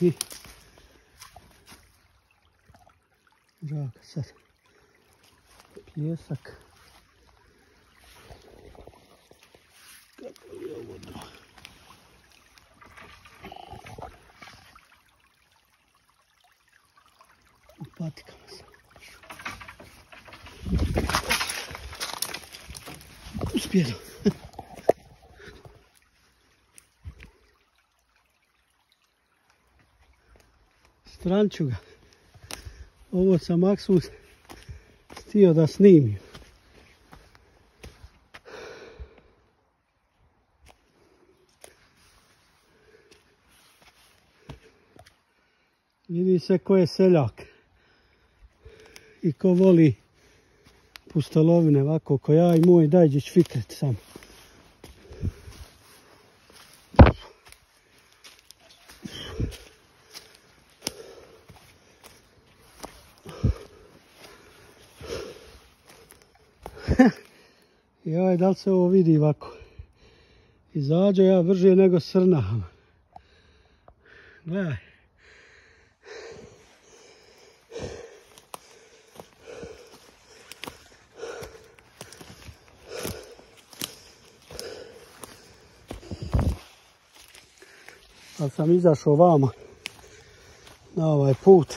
I žaka sad. Pjesak. Kako je ovo dno? U patikama sam. Uspjedo. Stranču ga. Ovo sam maksimum htio da snimim. Vidi se ko je seljak i ko voli pustolovine ovako ko ja i moj Dajđić Fikret sam. Joj, da li se ovo vidi ovako? Izađe ja brže nego srna. Gledaj. Ali sam izašao vamo na ovaj put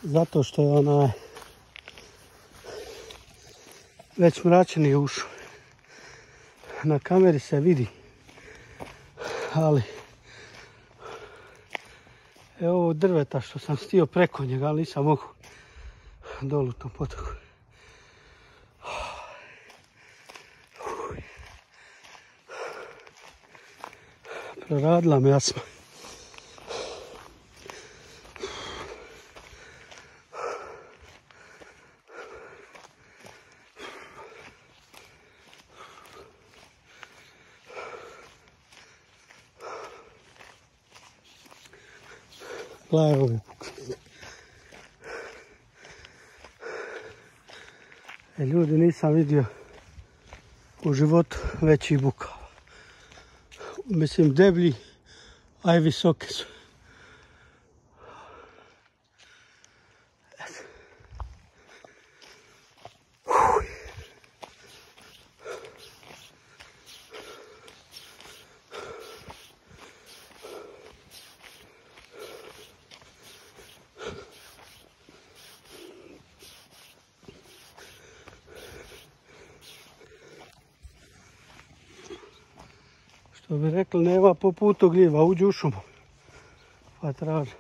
zato što je već mračni ušao. Na kameri se vidi, ali evo ovo drveta što sam stio preko njega, ali nisam mogu dolu u tom potoku. Proradila me jasma. Gledaj ove pukvice. Ljudi, nisam vidio u životu veći bukava. Mislim deblji, a i visoke su. Što bi rekli, nema po putu gljiva, uđi u šumu pa traži.